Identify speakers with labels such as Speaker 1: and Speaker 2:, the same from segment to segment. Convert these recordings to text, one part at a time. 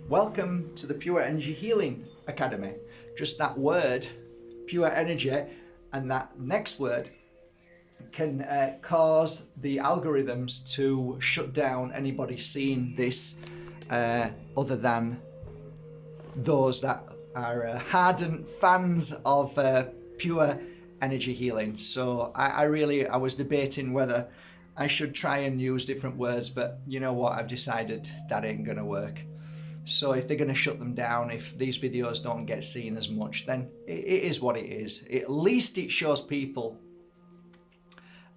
Speaker 1: Welcome to the Pure Energy Healing Academy. Just that word, pure energy, and that next word can cause the algorithms to shut down anybody seeing this other than those that are hardened fans of pure energy healing. So I was debating whether I should try and use different words, but you know what, I've decided that ain't gonna work. So if they're going to shut them down, if these videos don't get seen as much, then it is what it is. At least it shows people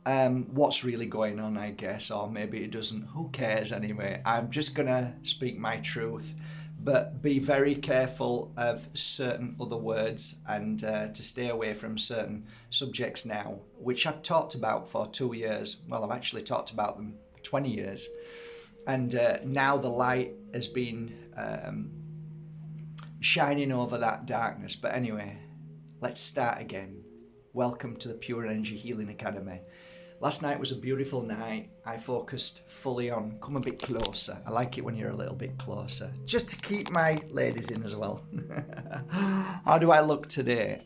Speaker 1: what's really going on, I guess, or maybe it doesn't. Who cares anyway? I'm just going to speak my truth, but be very careful of certain other words and to stay away from certain subjects now, which I've talked about for 2 years. Well, I've actually talked about them for 20 years. And now the light has been shining over that darkness. But anyway, let's start again. Welcome to the Pure Energy Healing Academy. Last night was a beautiful night. I focused fully on come a bit closer. I like it when you're a little bit closer, just to keep my ladies in as well. How do I look today?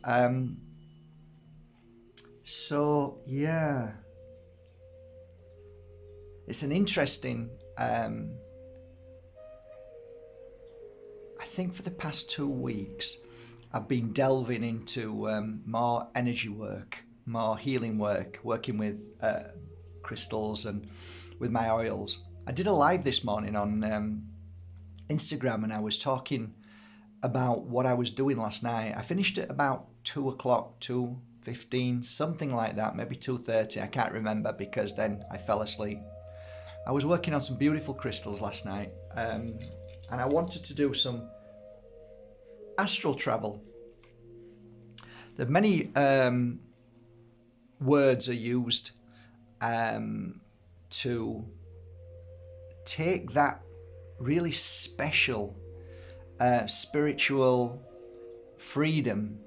Speaker 1: So yeah, it's an interesting I think for the past 2 weeks I've been delving into more energy work, more healing work, working with crystals and with my oils. I did a live this morning on Instagram, and I was talking about what I was doing last night. I finished at about 2 o'clock, 2:15, something like that, maybe 2:30. I can't remember because then I fell asleep. I was working on some beautiful crystals last night, and I wanted to do some astral travel. There are many words are used to take that really special spiritual freedom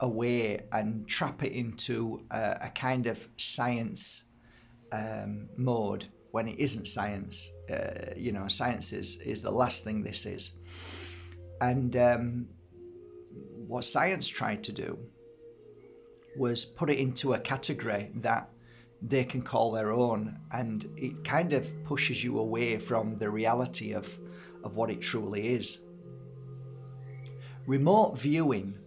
Speaker 1: away and trap it into a kind of science mode. When it isn't science, science is the last thing this is. And what science tried to do was put it into a category that they can call their own, and it kind of pushes you away from the reality of what it truly is. Remote viewing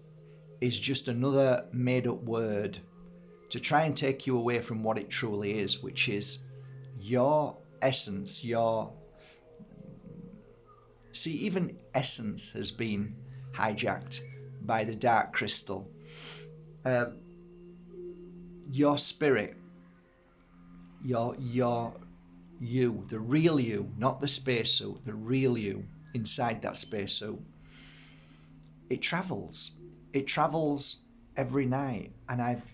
Speaker 1: is just another made-up word to try and take you away from what it truly is, which is your essence, even essence has been hijacked by the dark crystal. Your spirit, your you, the real you, not the spacesuit, the real you inside that spacesuit, it travels every night. And I've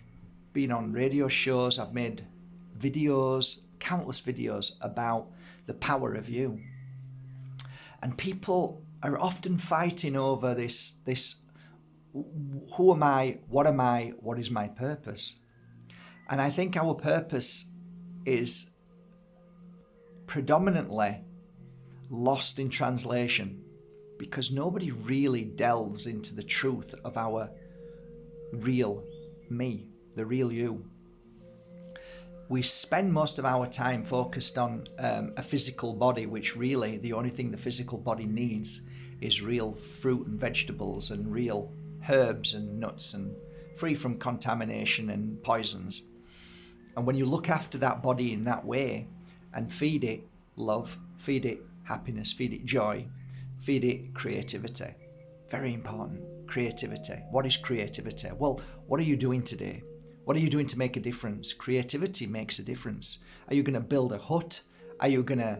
Speaker 1: been on radio shows, I've made videos, countless videos about the power of you, and people are often fighting over this who am I, what is my purpose? And I think our purpose is predominantly lost in translation, because nobody really delves into the truth of our real me, the real you. We spend most of our time focused on a physical body, which really the only thing the physical body needs is real fruit and vegetables and real herbs and nuts and free from contamination and poisons. And when you look after that body in that way and feed it love, feed it happiness, feed it joy, feed it creativity, very important, creativity. What is creativity? Well, what are you doing today? What are you doing to make a difference? Creativity makes a difference. Are you going to build a hut? Are you going to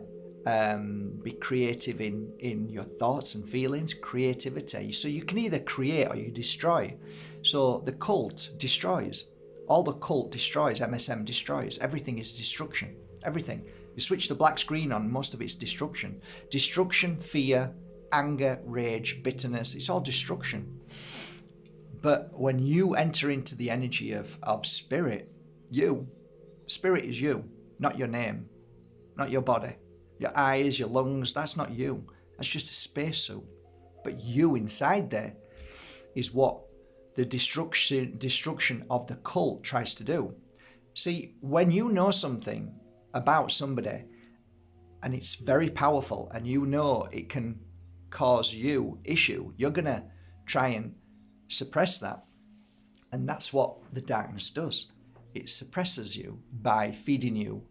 Speaker 1: be creative in your thoughts and feelings? Creativity. So you can either create or you destroy. So the cult destroys. All the cult destroys. MSM destroys. Everything is destruction. Everything. You switch the black screen on, most of it's destruction. Destruction, fear, anger, rage, bitterness. It's all destruction. But when you enter into the energy of spirit, spirit is you, not your name, not your body, your eyes, your lungs. That's not you. That's just a spacesuit. But you inside there is what the destruction of the cult tries to do. See, when you know something about somebody and it's very powerful and you know it can cause you issue, you're going to try and suppress that. And that's what the darkness does. It suppresses you by feeding you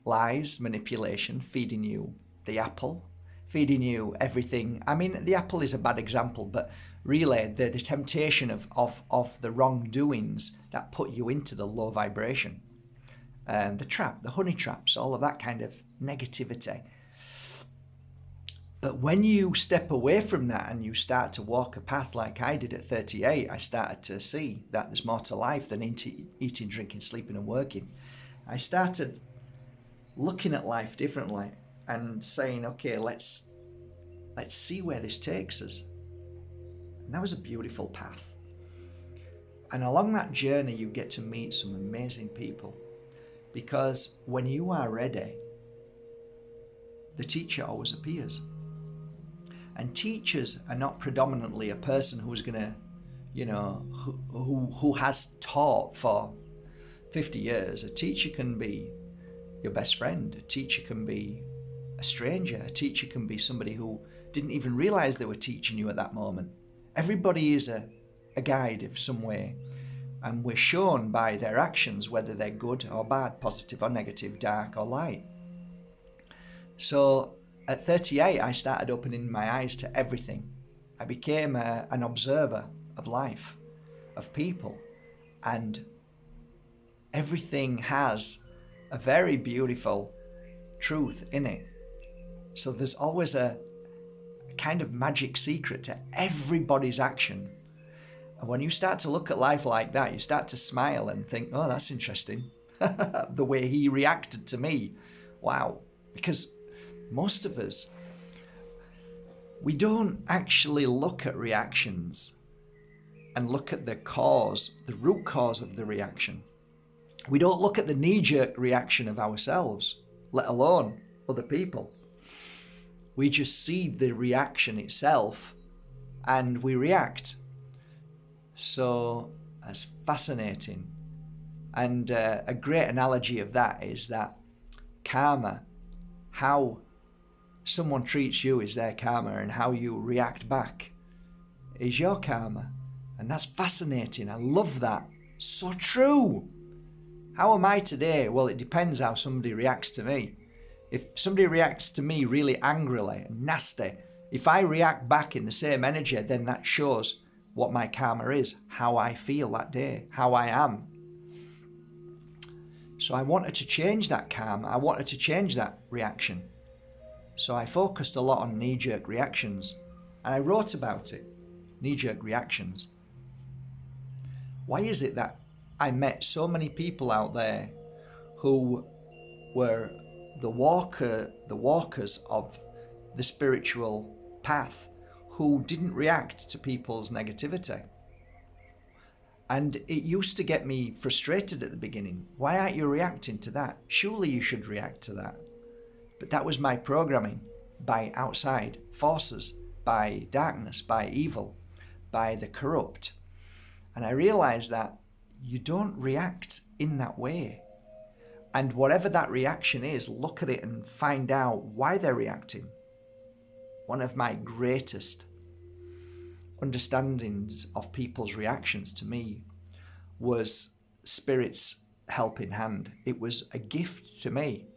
Speaker 1: lies, manipulation, feeding you the apple, feeding you everything. I mean, the apple is a bad example, but really the temptation of the wrongdoings that put you into the low vibration. The trap, the honey traps, all of that kind of negativity. But when you step away from that and you start to walk a path like I did at 38, I started to see that there's more to life than eating, drinking, sleeping and working. I started looking at life differently and saying, okay, let's see where this takes us. And that was a beautiful path. And along that journey, you get to meet some amazing people. Because when you are ready, the teacher always appears. And teachers are not predominantly a person who's going to, who has taught for 50 years. A teacher can be your best friend. A teacher can be a stranger. A teacher can be somebody who didn't even realize they were teaching you at that moment. Everybody is a guide of some way. And we're shown by their actions whether they're good or bad, positive or negative, dark or light. So at 38, I started opening my eyes to everything. I became an observer of life, of people, and everything has a very beautiful truth in it. So there's always a kind of magic secret to everybody's action. And when you start to look at life like that, you start to smile and think, oh, that's interesting. The way he reacted to me. Wow. Because most of us, we don't actually look at reactions and look at the cause, the root cause of the reaction. We don't look at the knee-jerk reaction of ourselves, let alone other people. We just see the reaction itself and we react. So that's fascinating. And a great analogy of that is that karma, how someone treats you is their karma, and how you react back is your karma. And that's fascinating. I love that. So true. How am I today? Well, it depends how somebody reacts to me. If somebody reacts to me really angrily and nasty, if I react back in the same energy, then that shows what my karma is, how I feel that day, how I am. So I wanted to change that karma. I wanted to change that reaction. So I focused a lot on knee-jerk reactions, and I wrote about it, knee-jerk reactions. Why is it that I met so many people out there who were the walkers of the spiritual path, who didn't react to people's negativity? And it used to get me frustrated at the beginning. Why aren't you reacting to that? Surely you should react to that. But that was my programming by outside forces, by darkness, by evil, by the corrupt. And I realized that you don't react in that way. And whatever that reaction is, look at it and find out why they're reacting. One of my greatest understandings of people's reactions to me was Spirit's helping hand. It was a gift to me.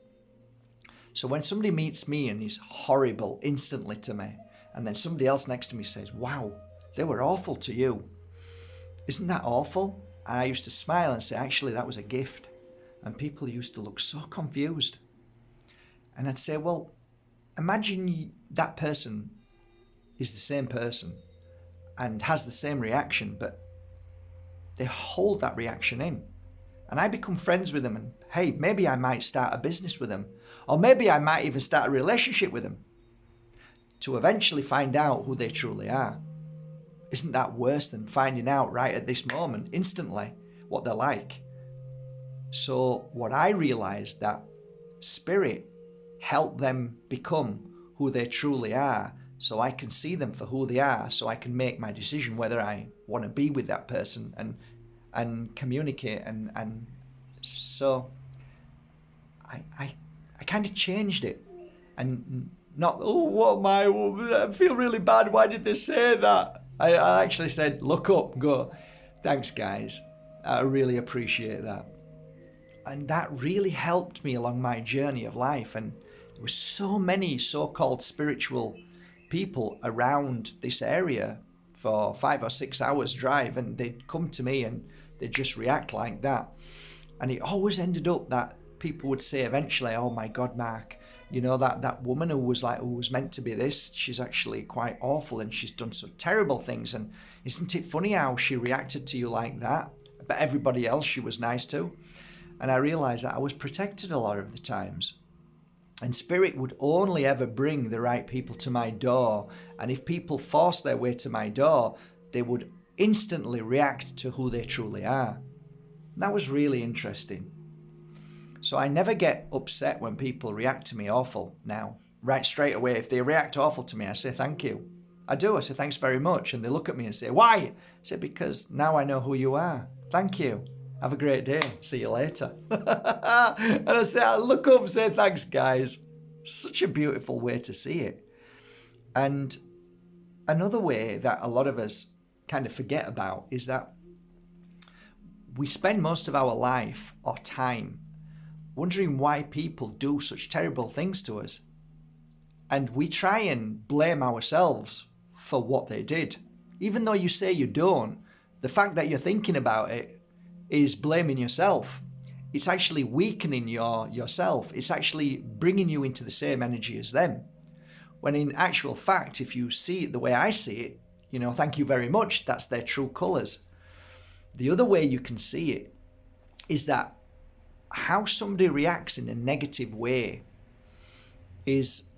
Speaker 1: So when somebody meets me and is horrible instantly to me, and then somebody else next to me says, wow, they were awful to you. Isn't that awful? And I used to smile and say, actually, that was a gift. And people used to look so confused. And I'd say, well, imagine that person is the same person and has the same reaction, but they hold that reaction in. And I become friends with them, and hey, maybe I might start a business with them, or maybe I might even start a relationship with them, to eventually find out who they truly are. Isn't that worse than finding out right at this moment, instantly, what they're like? So what I realized, that Spirit helped them become who they truly are so I can see them for who they are, so I can make my decision whether I want to be with that person and communicate. And so I kind of changed it. And not, oh, what am I feel really bad, why did they say that? I actually said, look up and go, thanks guys, I really appreciate that. And that really helped me along my journey of life. And there were so many so-called spiritual people around this area for 5 or 6 hours drive, and they'd come to me and they'd just react like that. And it always ended up that people would say eventually, oh my God, Mark, you know, that woman who was meant to be this, she's actually quite awful and she's done some terrible things. And isn't it funny how she reacted to you like that? But everybody else she was nice to. And I realized that I was protected a lot of the times. And Spirit would only ever bring the right people to my door. And if people forced their way to my door, they would instantly react to who they truly are. And that was really interesting. So I never get upset when people react to me awful now. Right straight away, if they react awful to me, I say thank you. I do. I say thanks very much. And they look at me and say, why? I say, because now I know who you are. Thank you. Have a great day. See you later. And I say, I look up and say, thanks, guys. Such a beautiful way to see it. And another way that a lot of us kind of forget about is that we spend most of our life or time wondering why people do such terrible things to us. And we try and blame ourselves for what they did. Even though you say you don't, the fact that you're thinking about it is blaming yourself. It's actually weakening yourself. It's actually bringing you into the same energy as them. When in actual fact, if you see it the way I see it, you know, thank you very much, that's their true colours. The other way you can see it is that how somebody reacts in a negative way is,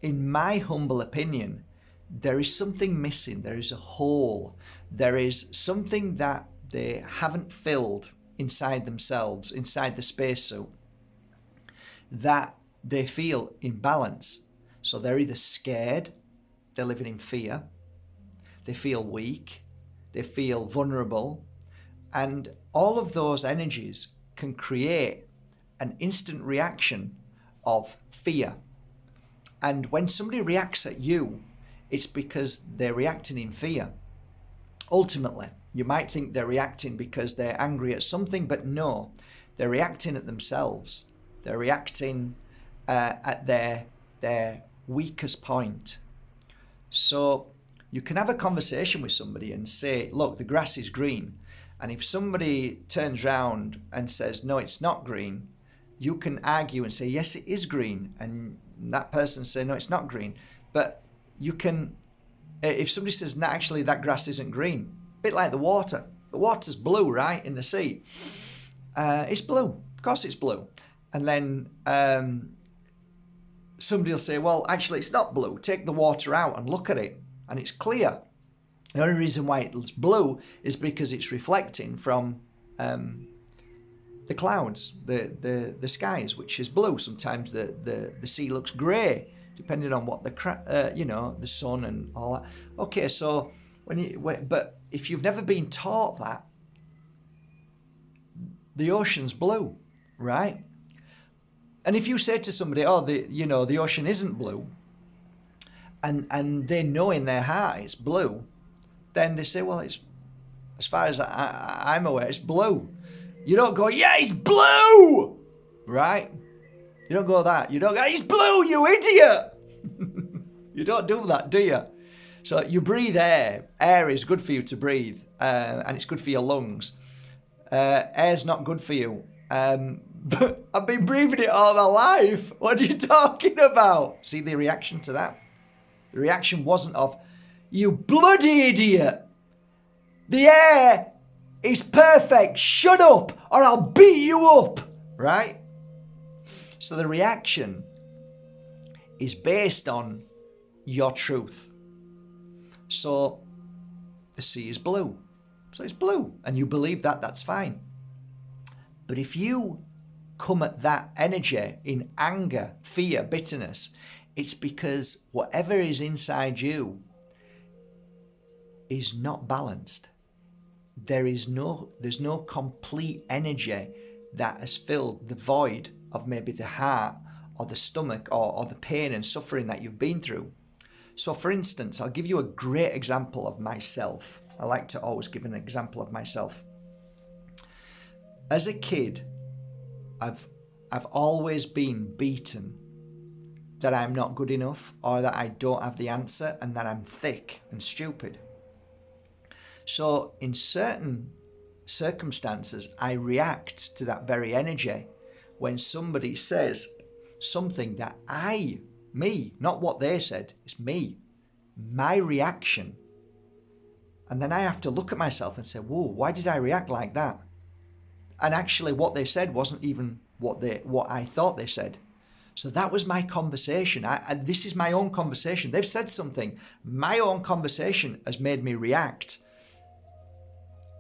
Speaker 1: in my humble opinion, there is something missing. There is a hole. There is something that they haven't filled inside themselves, inside the spacesuit, that they feel imbalance. So they're either scared, they're living in fear, they feel weak, they feel vulnerable, and all of those energies can create an instant reaction of fear. And when somebody reacts at you, it's because they're reacting in fear. Ultimately, you might think they're reacting because they're angry at something, but no, they're reacting at themselves. They're reacting at their weakest point. So you can have a conversation with somebody and say, look, the grass is green. And if somebody turns around and says, no, it's not green, you can argue and say, yes, it is green. And that person say, no, it's not green. But you can, if somebody says, no, actually, that grass isn't green, a bit like the water. The water's blue, right, in the sea. It's blue. Of course it's blue. And then somebody will say, well, actually, it's not blue. Take the water out and look at it. And it's clear. The only reason why it's blue is because it's reflecting from the clouds, the skies, which is blue. Sometimes the sea looks grey, depending on what the sun and all that. Okay, so but if you've never been taught that, the ocean's blue, right? And if you say to somebody, oh, the ocean isn't blue, and they know in their heart it's blue, then they say, well, it's, as far as I'm aware, it's blue. You don't go, yeah, it's blue, right? You don't go that. You don't go, it's blue, you idiot. You don't do that, do you? So you breathe air. Air is good for you to breathe, and it's good for your lungs. Air's not good for you. But I've been breathing it all my life. What are you talking about? See the reaction to that? The reaction wasn't of, you bloody idiot. The air is perfect. Shut up or I'll beat you up. Right? So the reaction is based on your truth. So the sea is blue. So it's blue. And you believe that, that's fine. But if you come at that energy in anger, fear, bitterness, It's because whatever is inside you is not balanced. There's no complete energy that has filled the void of maybe the heart or the stomach or the pain and suffering that you've been through. So for instance, I'll give you a great example of myself. I like to always give an example of myself. As a kid, I've always been beaten that I'm not good enough, or that I don't have the answer, and that I'm thick and stupid. So in certain circumstances, I react to that very energy when somebody says something that me, not what they said, it's me, my reaction. And then I have to look at myself and say, whoa, why did I react like that? And actually what they said wasn't even what I thought they said. So that was my conversation. This is my own conversation. They've said something. My own conversation has made me react.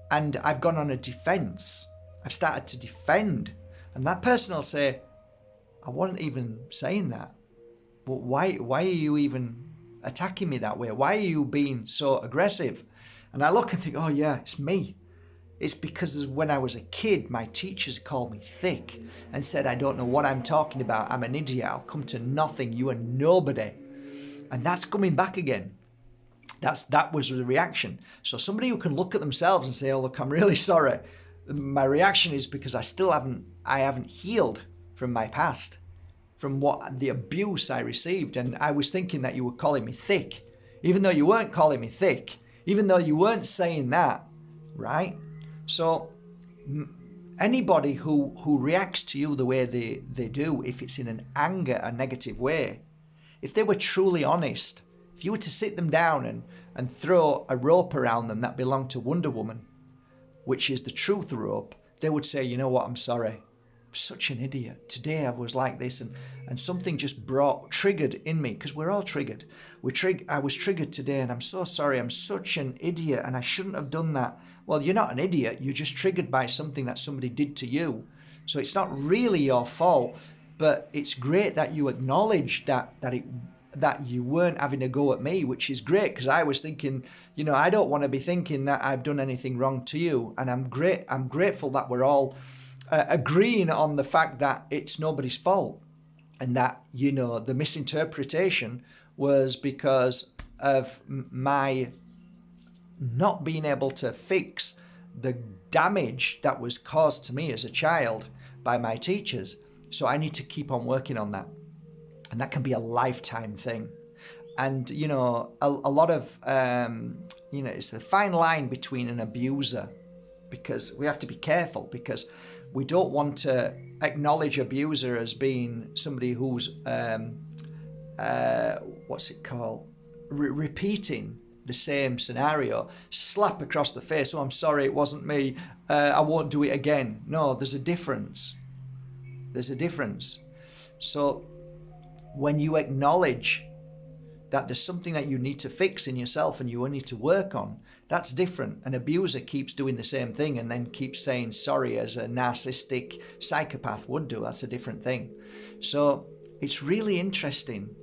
Speaker 1: And I've gone on a defense. I've started to defend. And that person will say, I wasn't even saying that. But why are you even attacking me that way? Why are you being so aggressive? And I look and think, oh yeah, it's me. It's because when I was a kid, my teachers called me thick and said, I don't know what I'm talking about. I'm an idiot. I'll come to nothing. You are nobody. And that's coming back again. That was the reaction. So somebody who can look at themselves and say, oh, look, I'm really sorry. My reaction is because I haven't healed from my past, from what the abuse I received. And I was thinking that you were calling me thick, even though you weren't calling me thick, even though you weren't saying that, right? So anybody who reacts to you the way they do, if it's in an anger, a negative way, if they were truly honest, if you were to sit them down and throw a rope around them that belonged to Wonder Woman, which is the truth rope, they would say, you know what, I'm sorry. I'm such an idiot. Today I was like this and something just triggered in me, because we're all triggered. I was triggered today and I'm so sorry. I'm such an idiot and I shouldn't have done that. Well, you're not an idiot. You're just triggered by something that somebody did to you. So it's not really your fault, but it's great that you acknowledge that you weren't having a go at me, which is great, because I was thinking, I don't want to be thinking that I've done anything wrong to you. And I'm grateful that we're all agreeing on the fact that it's nobody's fault, and that, the misinterpretation was because of my not being able to fix the damage that was caused to me as a child by my teachers. So I need to keep on working on that. And that can be a lifetime thing. And, a lot of, it's a fine line between an abuser, because we have to be careful, because we don't want to acknowledge abuser as being somebody who's, repeating the same scenario, slap across the face. Oh, I'm sorry, it wasn't me. I won't do it again. No, there's a difference. There's a difference. So when you acknowledge that there's something that you need to fix in yourself and you need to work on, that's different. An abuser keeps doing the same thing and then keeps saying sorry, as a narcissistic psychopath would do. That's a different thing. So it's really interesting,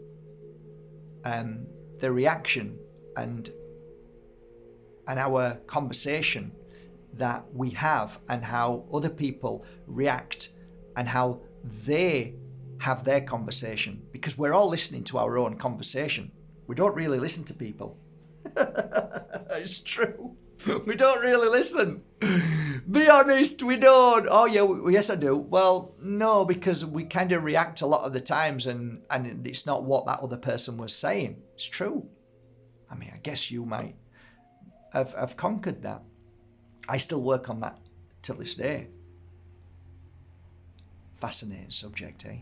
Speaker 1: the reaction and our conversation that we have, and how other people react and how they have their conversation, because we're all listening to our own conversation. We don't really listen to people. It's true. We don't really listen. Be honest, we don't. Oh yeah, yes I do. Well, no, because we kind of react a lot of the times, and it's not what that other person was saying. It's true. I mean, I guess you might have conquered that. I still work on that till this day. Fascinating subject, eh?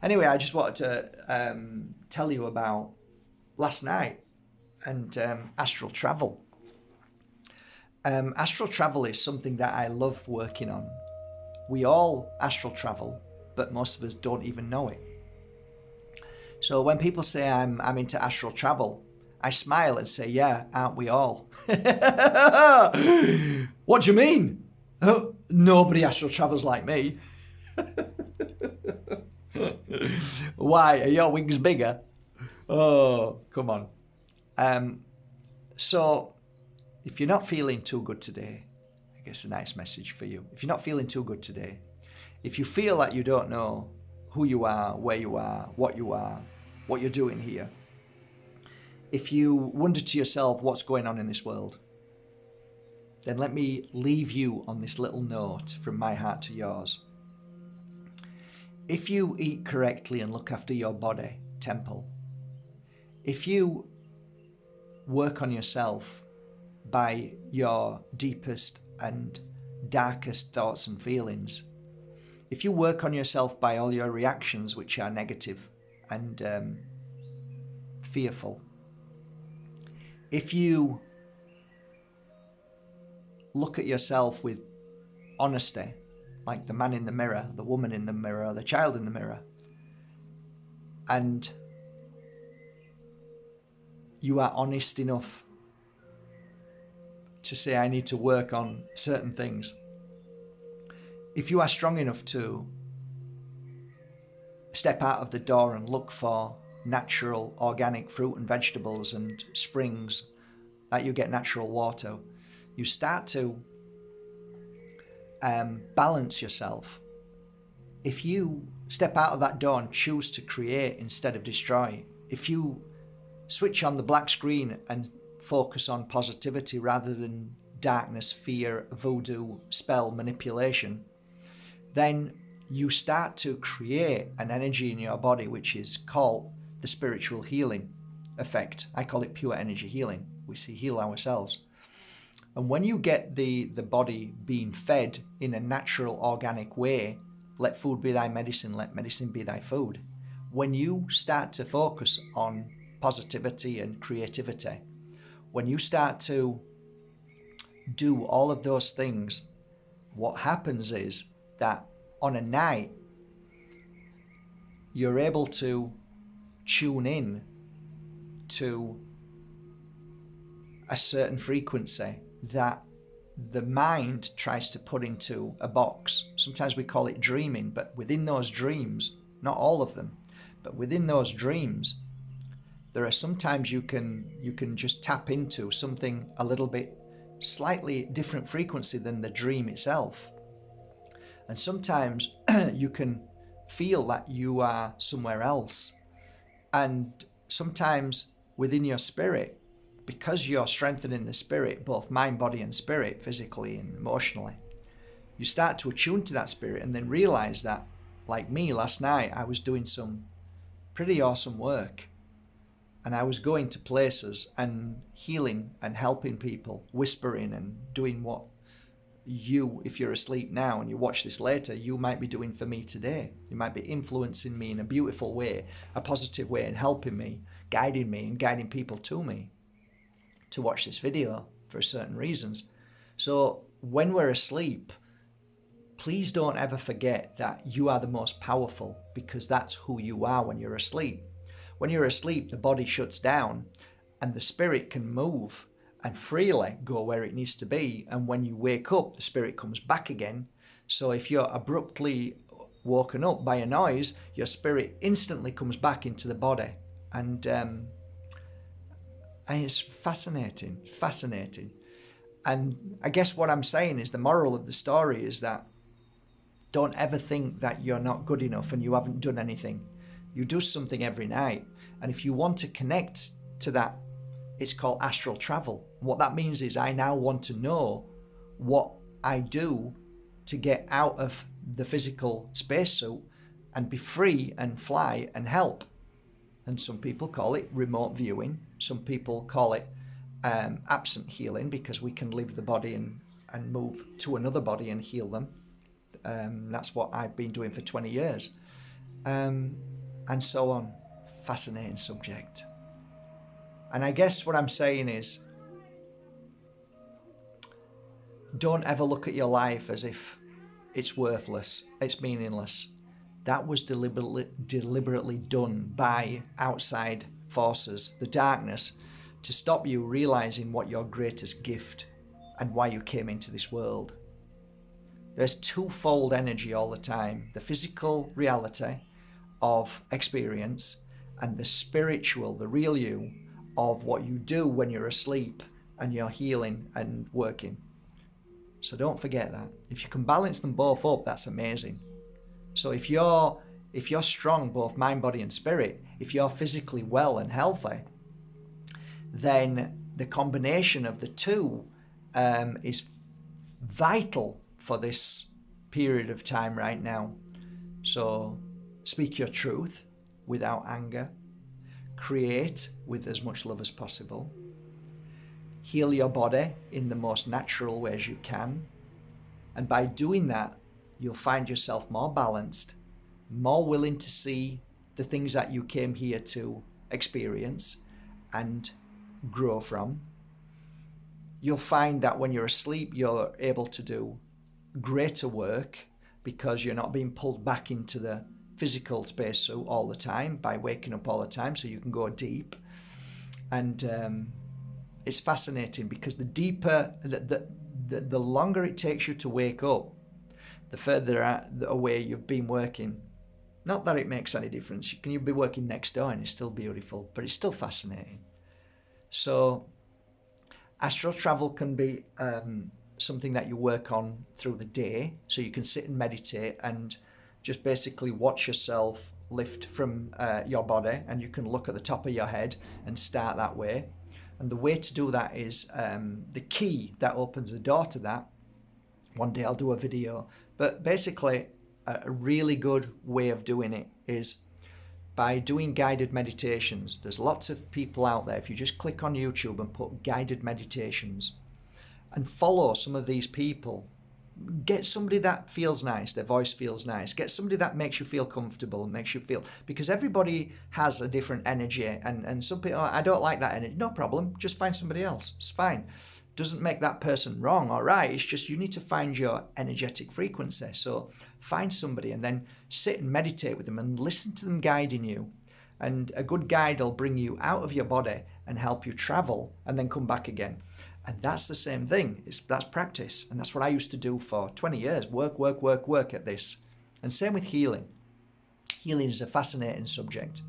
Speaker 1: Anyway, I just wanted to tell you about last night and Astral Travel. Astral Travel is something that I love working on. We all astral travel, but most of us don't even know it. So when people say I'm into astral travel, I smile and say, yeah, aren't we all? What do you mean? Oh, nobody astral travels like me. Why? Are your wings bigger? Oh, come on. So, if you're not feeling too good today, I guess a nice message for you. If you're not feeling too good today, if you feel that you don't know who you are, where you are, what you're doing here, if you wonder to yourself what's going on in this world, then let me leave you on this little note from my heart to yours. If you eat correctly and look after your body, temple, if you work on yourself by your deepest and darkest thoughts and feelings, if you work on yourself by all your reactions which are negative and fearful, if you look at yourself with honesty, like the man in the mirror, the woman in the mirror, the child in the mirror, and you are honest enough to say, I need to work on certain things. If you are strong enough to step out of the door and look for natural organic fruit and vegetables and springs that you get natural water, you start to balance yourself. If you step out of that door and choose to create instead of destroy, if you switch on the black screen and focus on positivity rather than darkness, fear, voodoo, spell, manipulation, then you start to create an energy in your body which is called the spiritual healing effect. I call it pure energy healing. We heal ourselves. And when you get the body being fed in a natural, organic way, let food be thy medicine, let medicine be thy food. When you start to focus on positivity and creativity, when you start to do all of those things, what happens is that on a night, you're able to tune in to a certain frequency that the mind tries to put into a box. Sometimes we call it dreaming, but within those dreams, not all of them, but within those dreams, there are sometimes you can just tap into something a little bit slightly different frequency than the dream itself. And sometimes you can feel that you are somewhere else. And sometimes within your spirit, because you're strengthening the spirit, both mind, body, and spirit, physically and emotionally, you start to attune to that spirit and then realize that, like me last night, I was doing some pretty awesome work. And I was going to places and healing and helping people, whispering and doing what you, if you're asleep now and you watch this later, you might be doing for me today. You might be influencing me in a beautiful way, a positive way, and helping me, guiding me and guiding people to me to watch this video for certain reasons. So when we're asleep, please don't ever forget that you are the most powerful, because that's who you are when you're asleep. When you're asleep, the body shuts down and the spirit can move and freely go where it needs to be. And when you wake up, the spirit comes back again. So if you're abruptly woken up by a noise, your spirit instantly comes back into the body. And it's fascinating. And I guess what I'm saying is the moral of the story is that don't ever think that you're not good enough and you haven't done anything. You do something every night. And if you want to connect to that, it's called Astral Travel. What that means is I now want to know what I do to get out of the physical spacesuit and be free and fly and help. And some people call it remote viewing. Some people call it absent healing, because we can leave the body and move to another body and heal them. That's what I've been doing for 20 years. And so on. Fascinating subject. And I guess what I'm saying is, don't ever look at your life as if it's worthless, it's meaningless. That was deliberately done by outside forces, the darkness, to stop you realizing what your greatest gift and why you came into this world. There's twofold energy all the time: the physical reality of experience, and the spiritual, the real you, of what you do when you're asleep and you're healing and working. So don't forget that. If you can balance them both up, that's amazing. So if you're strong, both mind, body and spirit, if you're physically well and healthy, then the combination of the two is vital for this period of time right now. So speak your truth without anger. Create with as much love as possible. Heal your body in the most natural ways you can. And by doing that, you'll find yourself more balanced, more willing to see the things that you came here to experience and grow from. You'll find that when you're asleep, you're able to do greater work because you're not being pulled back into the physical spacesuit all the time by waking up all the time, so you can go deep. And it's fascinating because the deeper, the longer it takes you to wake up, the further away you've been working. Not that it makes any difference. You'll be working next door and it's still beautiful, but it's still fascinating. So astral travel can be something that you work on through the day. So you can sit and meditate and just basically watch yourself lift from your body, and you can look at the top of your head and start that way. And the way to do that is the key that opens the door to that. One day I'll do a video, but basically a really good way of doing it is by doing guided meditations. There's lots of people out there. If you just click on YouTube and put guided meditations and follow some of these people, get somebody that feels nice, their voice feels nice, get somebody that makes you feel comfortable and makes you feel, because everybody has a different energy, and some people, I don't like that energy, no problem, just find somebody else, it's fine. Doesn't make that person wrong or right, it's just you need to find your energetic frequency. So find somebody and then sit and meditate with them and listen to them guiding you. And a good guide will bring you out of your body and help you travel and then come back again. And that's the same thing. That's practice. And that's what I used to do for 20 years. Work at this. And same with healing. Healing is a fascinating subject.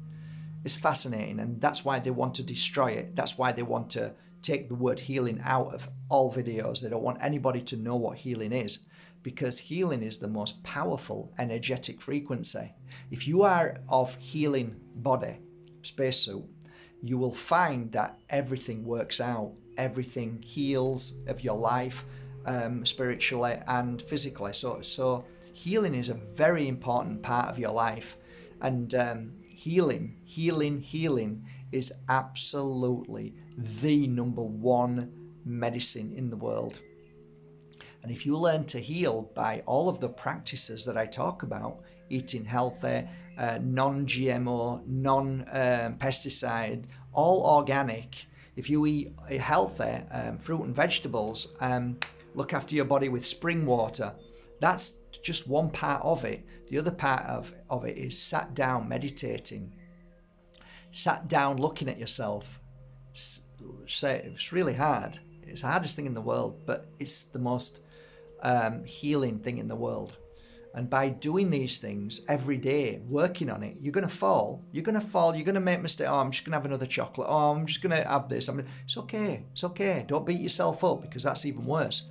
Speaker 1: It's fascinating. And that's why they want to destroy it. That's why they want to take the word healing out of all videos. They don't want anybody to know what healing is, because healing is the most powerful energetic frequency. If you are of healing body, spacesuit, you will find that everything works out. Everything heals of your life, spiritually and physically. So healing is a very important part of your life. And healing is absolutely the number one medicine in the world. And if you learn to heal by all of the practices that I talk about, eating healthy, non-GMO, non-pesticide, all organic, if you eat healthy fruit and vegetables, look after your body with spring water, that's just one part of it. The other part of it is sat down meditating, sat down looking at yourself. It's really hard. It's the hardest thing in the world, but it's the most healing thing in the world. And by doing these things every day, working on it, you're going to fall. You're going to make mistakes. Oh, I'm just going to have another chocolate. Oh, I'm just going to have this. It's okay. Don't beat yourself up, because that's even worse.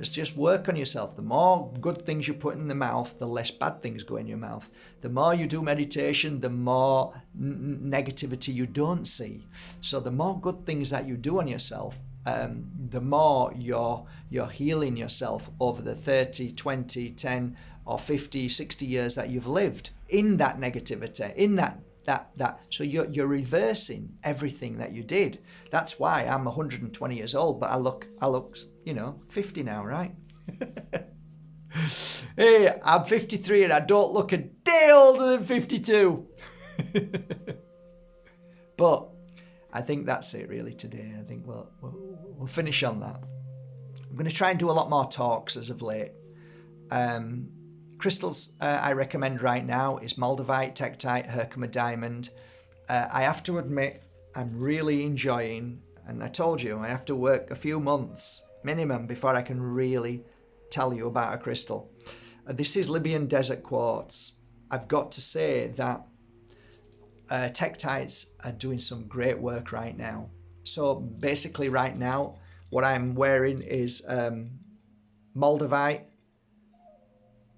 Speaker 1: Just work on yourself. The more good things you put in the mouth, the less bad things go in your mouth. The more you do meditation, the more negativity you don't see. So the more good things that you do on yourself, the more you're healing yourself over the 30, 20, 10 or 50, 60 years that you've lived in that negativity, in that. So you're reversing everything that you did. That's why I'm 120 years old, but I look 50 now, right? Hey, I'm 53 and I don't look a day older than 52. But I think that's it really today. I think we'll finish on that. I'm going to try and do a lot more talks as of late. Crystals I recommend right now is Moldavite, Tektite, Herkimer Diamond. I have to admit, I'm really enjoying, and I told you, I have to work a few months minimum before I can really tell you about a crystal. This is Libyan Desert Quartz. I've got to say that Tektites are doing some great work right now. So basically right now, what I'm wearing is Moldavite,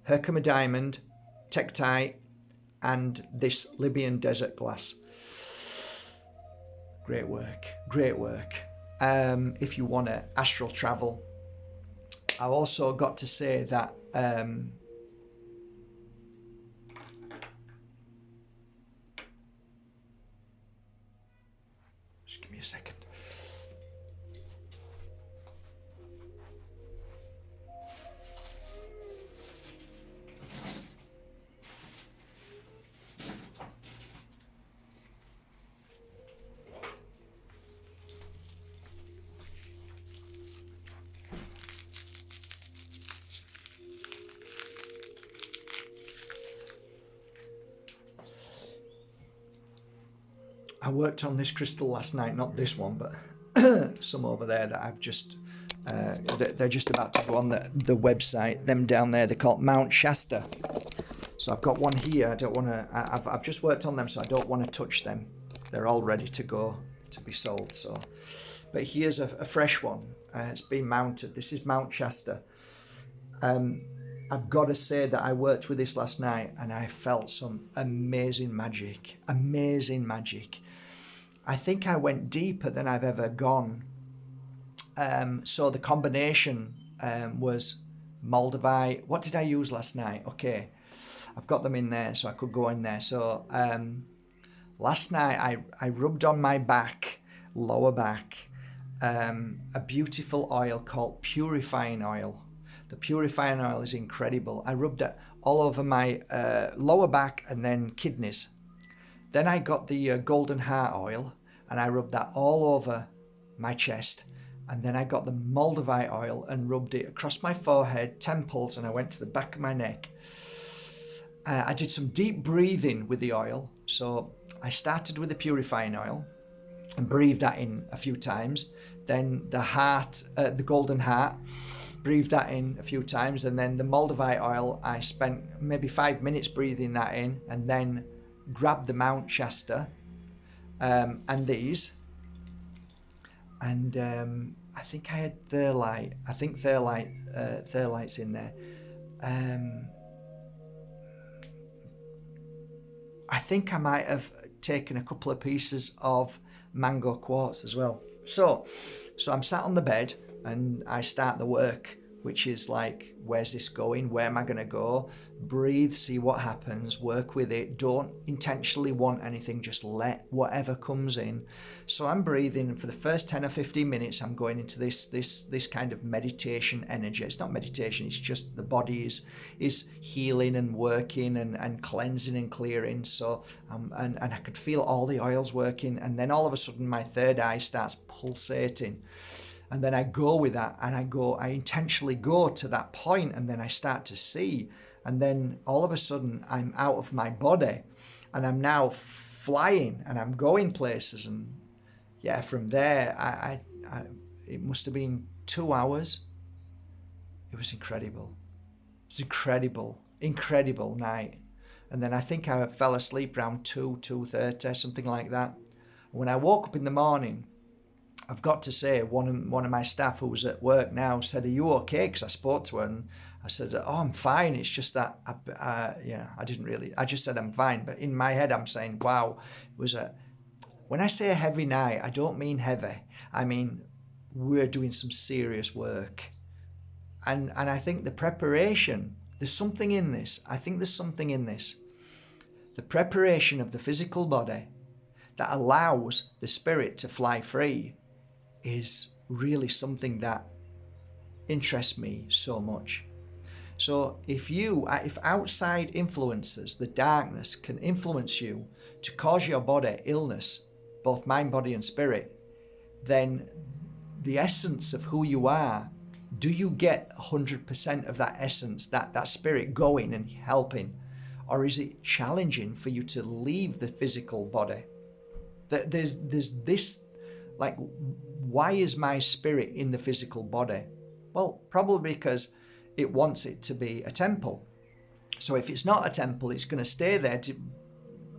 Speaker 1: Herkimer Diamond, Tektite, and this Libyan Desert Glass. Great work, great work. If you want to astral travel, I've also got to say that just give me a second. I worked on this crystal last night, not this one, but some over there that I've just, they're just about to go on the website. Them down there, they're called Mount Shasta. So I've got one here. I don't want to, I've just worked on them, so I don't want to touch them. They're all ready to go to be sold. So, but here's a fresh one. It's been mounted. This is Mount Shasta. I've got to say that I worked with this last night and I felt some amazing magic. Amazing magic. I think I went deeper than I've ever gone. So the combination was Moldavite. What did I use last night? Okay, I've got them in there so I could go in there. So last night I rubbed on my back, lower back, a beautiful oil called Purifying Oil. The Purifying Oil is incredible. I rubbed it all over my lower back and then kidneys. Then I got the Golden Heart Oil and I rubbed that all over my chest. And then I got the Moldavite oil and rubbed it across my forehead, temples, and I went to the back of my neck. I did some deep breathing with the oil. So I started with the Purifying Oil and breathed that in a few times. Then the heart, the Golden Heart, breathed that in a few times, and then the Moldavite oil, I spent maybe 5 minutes breathing that in, and then grabbed the Mount Shasta and these, and I think I had Therlite. I think Therlite's in there. I think I might have taken a couple of pieces of mango quartz as well. So I'm sat on the bed and I start the work, which is like, where's this going? Where am I going to go? Breathe, see what happens, work with it. Don't intentionally want anything, just let whatever comes in. So I'm breathing, and for the first 10 or 15 minutes, I'm going into this kind of meditation energy. It's not meditation, it's just the body is healing and working and cleansing and clearing. So, and I could feel all the oils working, and then all of a sudden my third eye starts pulsating. And then I go with that, and I intentionally go to that point, and then I start to see. And then all of a sudden I'm out of my body and I'm now flying and I'm going places. And yeah, from there, I it must have been 2 hours. It was incredible. It was incredible night. And then I think I fell asleep around 2:30, something like that. When I woke up in the morning, I've got to say, one of my staff who was at work now said, "Are you okay?" Because I spoke to her and I said, "Oh, I'm fine. It's just that, I just said I'm fine." But in my head, I'm saying, wow, when I say a heavy night, I don't mean heavy. I mean, we're doing some serious work. And I think the preparation, there's something in this. I think there's something in this. The preparation of the physical body that allows the spirit to fly free is really something that interests me so much. So if outside influences, the darkness can influence you to cause your body illness, both mind, body and spirit, then the essence of who you are, do you get 100% of that essence, that spirit going and helping? Or is it challenging for you to leave the physical body? There's this, like, why is my spirit in the physical body? Well, probably because it wants it to be a temple. So if it's not a temple, it's going to stay there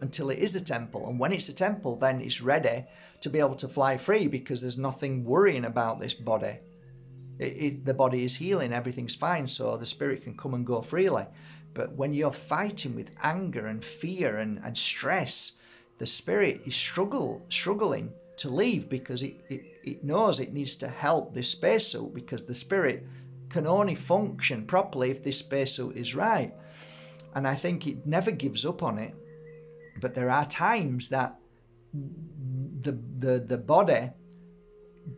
Speaker 1: until it is a temple. And when it's a temple, then it's ready to be able to fly free, because there's nothing worrying about this body. The body is healing, everything's fine, so the spirit can come and go freely. But when you're fighting with anger and fear and stress, the spirit is struggling to leave, because it knows it needs to help this spacesuit, because the spirit can only function properly if this spacesuit is right. And I think it never gives up on it. But there are times that the body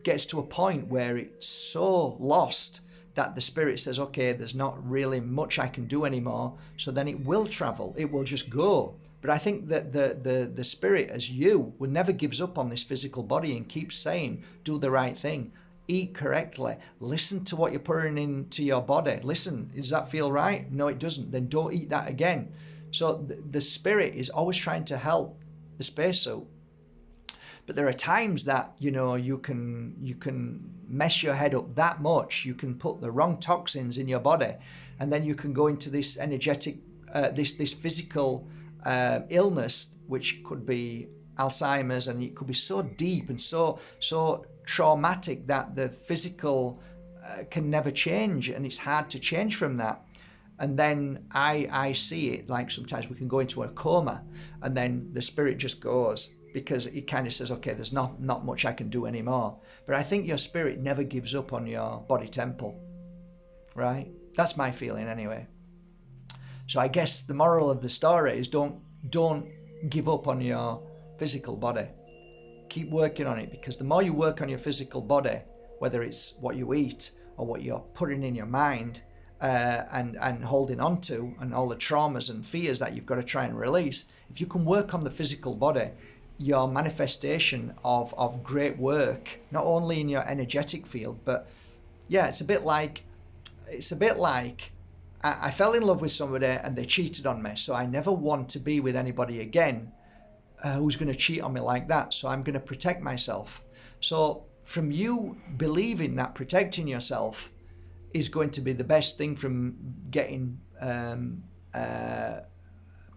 Speaker 1: gets to a point where it's so lost that the spirit says, okay, there's not really much I can do anymore. So then it will travel. It will just go. But I think that the spirit, as you, will never gives up on this physical body and keeps saying, do the right thing, eat correctly, listen to what you're putting into your body. Listen, does that feel right? No, it doesn't. Then don't eat that again. So the spirit is always trying to help the spacesuit. But there are times that, you can mess your head up that much. You can put the wrong toxins in your body, and then you can go into this energetic, this physical illness, which could be Alzheimer's, and it could be so deep and so traumatic that the physical can never change, and it's hard to change from that. And then I see it like sometimes we can go into a coma, and then the spirit just goes, because it kind of says, okay, there's not much I can do anymore. But I think your spirit never gives up on your body temple, right? That's my feeling anyway. So I guess the moral of the story is don't give up on your physical body. Keep working on it, because the more you work on your physical body, whether it's what you eat or what you're putting in your mind and holding on to, and all the traumas and fears that you've got to try and release, if you can work on the physical body, your manifestation of great work, not only in your energetic field, but yeah, it's a bit like I fell in love with somebody and they cheated on me, so I never want to be with anybody again who's going to cheat on me like that. So I'm going to protect myself. So from you believing that protecting yourself is going to be the best thing from getting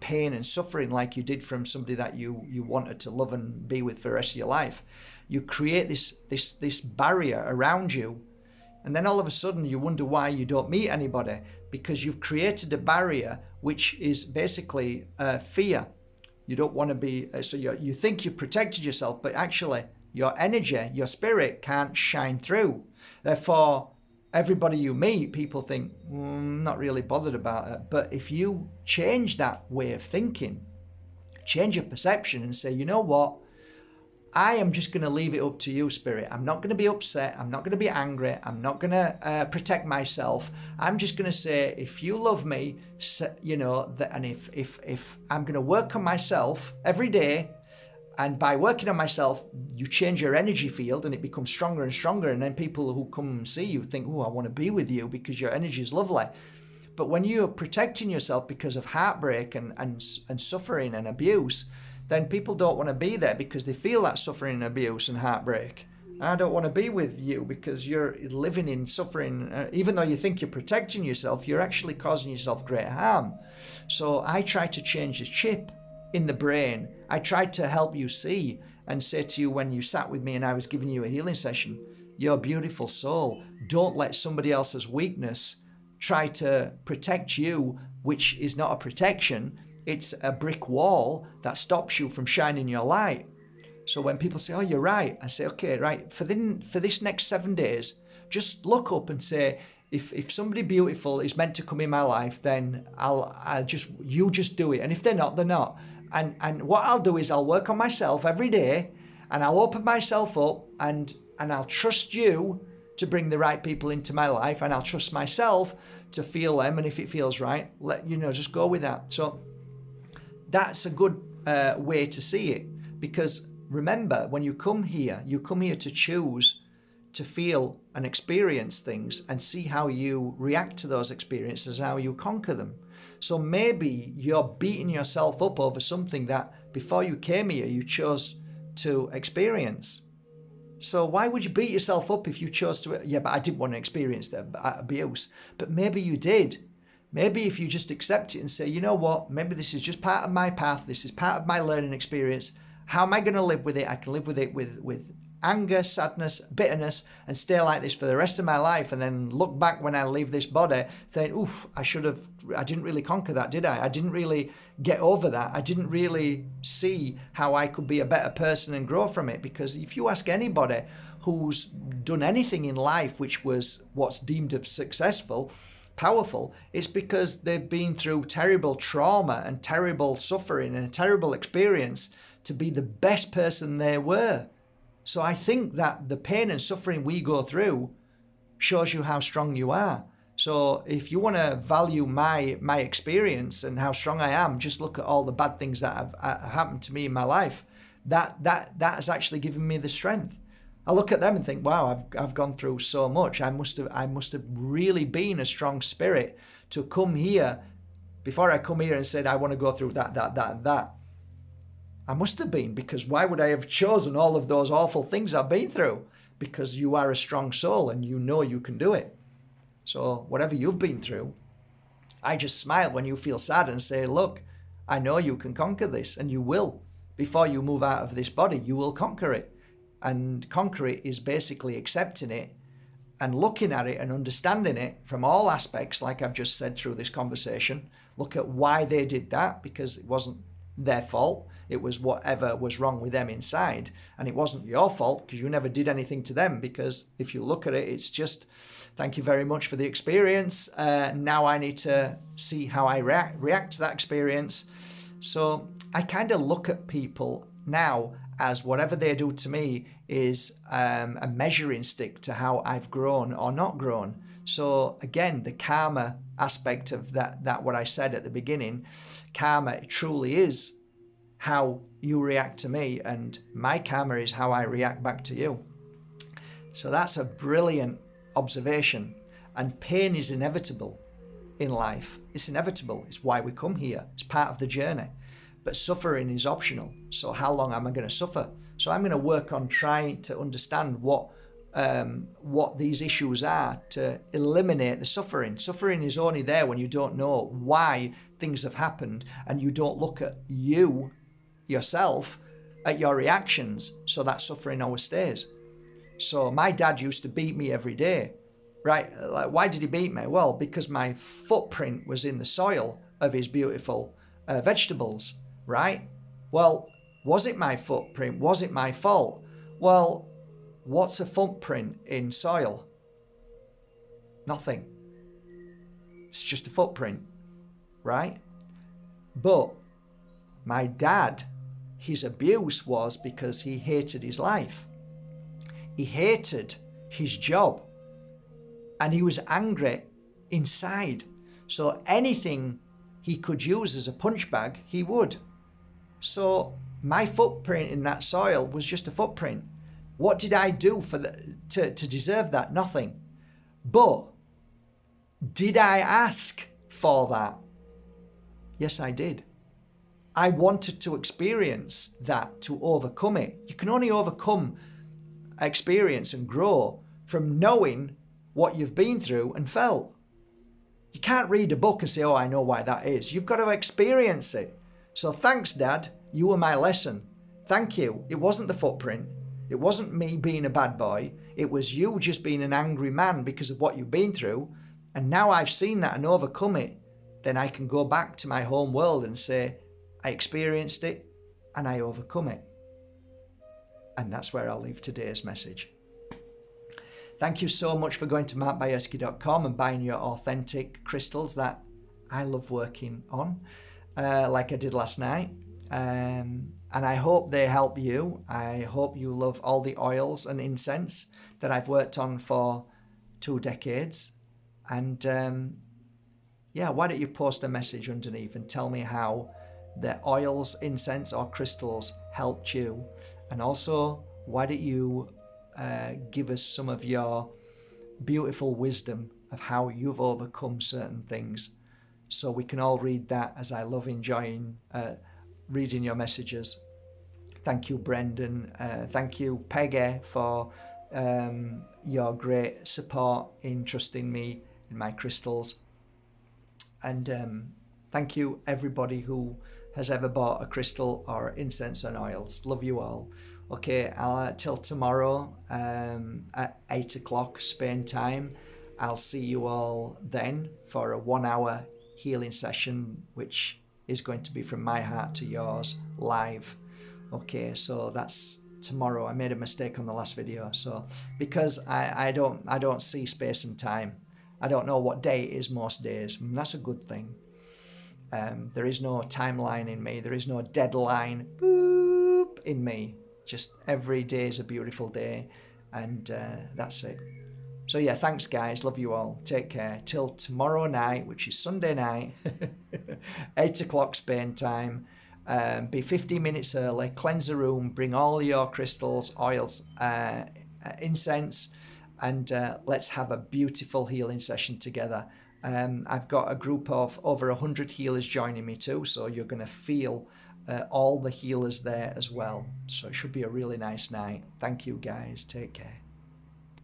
Speaker 1: pain and suffering like you did from somebody that you wanted to love and be with for the rest of your life, you create this barrier around you, and then all of a sudden you wonder why you don't meet anybody, because you've created a barrier which is basically fear. You don't want to be so you think you've protected yourself, but actually your energy, your spirit can't shine through. Therefore, everybody you meet, people think, I'm not really bothered about it. But if you change that way of thinking, change your perception and say, you know what? I am just going to leave it up to you, spirit. I'm not going to be upset. I'm not going to be angry. I'm not going to protect myself. I'm just going to say, if you love me, and if I'm going to work on myself every day, and by working on myself, you change your energy field and it becomes stronger and stronger. And then people who come and see you think, oh, I want to be with you because your energy is lovely. But when you're protecting yourself because of heartbreak and suffering and abuse, then people don't want to be there because they feel that suffering and abuse and heartbreak. I don't want to be with you because you're living in suffering. Even though you think you're protecting yourself, you're actually causing yourself great harm. So I try to change the chip in the brain. I tried to help you see and say to you when you sat with me and I was giving you a healing session, you're a beautiful soul. Don't let somebody else's weakness try to protect you, which is not a protection. It's a brick wall that stops you from shining your light. So when people say, oh, you're right, I say, okay, right, for this next 7 days, just look up and say, if somebody beautiful is meant to come in my life, then you just do it. And if they're not, they're not. And what I'll do is I'll work on myself every day, and I'll open myself up, and I'll trust you to bring the right people into my life, and I'll trust myself to feel them. And if it feels right, just go with that. So that's a good way to see it, because remember, when you come here to choose to feel and experience things and see how you react to those experiences, how you conquer them. So maybe you're beating yourself up over something that before you came here you chose to experience. So why would you beat yourself up if you chose to? Yeah, but I didn't want to experience the abuse. But maybe you did. Maybe if you just accept it and say, you know what, maybe this is just part of my path, this is part of my learning experience. How am I going to live with it? I can live with it with anger, sadness, bitterness, and stay like this for the rest of my life, and then look back when I leave this body saying, oof, I didn't really conquer that, did I? I didn't really get over that. I didn't really see how I could be a better person and grow from it. Because if you ask anybody who's done anything in life which was what's deemed of successful, powerful, it's because they've been through terrible trauma and terrible suffering and a terrible experience to be the best person they were. So I think that the pain and suffering we go through shows you how strong you are. So if you want to value my experience and how strong I am, just look at all the bad things that have happened to me in my life. That has actually given me the strength. I look at them and think, wow, I've gone through so much. I must have really been a strong spirit to come here. Before I come here and said I want to go through that and that, I must have been, because why would I have chosen all of those awful things I've been through? Because you are a strong soul and you know you can do it. So whatever you've been through, I just smile when you feel sad and say, look, I know you can conquer this, and you will. Before you move out of this body, you will conquer it. And conquer it is basically accepting it and looking at it and understanding it from all aspects, like I've just said through this conversation. Look at why they did that, because it wasn't their fault. It was whatever was wrong with them inside. And it wasn't your fault, because you never did anything to them. Because if you look at it, it's just, thank you very much for the experience. Now I need to see how I react to that experience. So I kind of look at people now as whatever they do to me is a measuring stick to how I've grown or not grown. So again, the karma aspect of that what I said at the beginning, karma truly is how you react to me, and my karma is how I react back to you. So that's a brilliant observation. And pain is inevitable in life. It's inevitable. It's why we come here. It's part of the journey. But suffering is optional. So how long am I going to suffer? So I'm going to work on trying to understand what these issues are to eliminate the suffering. Suffering is only there when you don't know why things have happened and you don't look at you, yourself, at your reactions. So that suffering always stays. So my dad used to beat me every day, right? Like, why did he beat me? Well, because my footprint was in the soil of his beautiful vegetables, right? Well, was it my footprint? Was it my fault? Well, what's a footprint in soil? Nothing. It's just a footprint, right? But my dad, his abuse was because he hated his life. He hated his job. And he was angry inside. So anything he could use as a punch bag, he would. So my footprint in that soil was just a footprint. What did I do to deserve that? Nothing. But did I ask for that? Yes, I did. I wanted to experience that to overcome it. You can only overcome experience and grow from knowing what you've been through and felt. You can't read a book and say, oh, I know why that is. You've got to experience it. So thanks, Dad. You were my lesson. Thank you. It wasn't the footprint. It wasn't me being a bad boy. It was you just being an angry man because of what you've been through. And now I've seen that and overcome it. Then I can go back to my home world and say, I experienced it and I overcome it. And that's where I'll leave today's message. Thank you so much for going to markbajerski.com and buying your authentic crystals that I love working on, like I did last night. And I hope they help you. I hope you love all the oils and incense that I've worked on for 2 decades. And why don't you post a message underneath and tell me how the oils, incense or crystals helped you. And also, why don't you give us some of your beautiful wisdom of how you've overcome certain things, so we can all read that, as I love enjoying reading your messages. Thank you, Brendan. Thank you, Peggy, for your great support in trusting me in my crystals. And thank you, everybody who has ever bought a crystal or incense and oils. Love you all. Okay, till tomorrow at 8 o'clock Spain time. I'll see you all then for a 1 hour healing session, which is going to be from my heart to yours live. Okay, so that's tomorrow. I made a mistake on the last video. So because I don't see space and time. I don't know what day it is most days. And that's a good thing. There is no timeline in me. There is no deadline boop in me. Just every day is a beautiful day, and that's it. So yeah, thanks guys. Love you all. Take care. Till tomorrow night, which is Sunday night, 8 o'clock Spain time. Be 15 minutes early. Cleanse the room. Bring all your crystals, oils, incense, and let's have a beautiful healing session together. I've got a group of over 100 healers joining me too, so you're going to feel all the healers there as well. So it should be a really nice night. Thank you guys. Take care.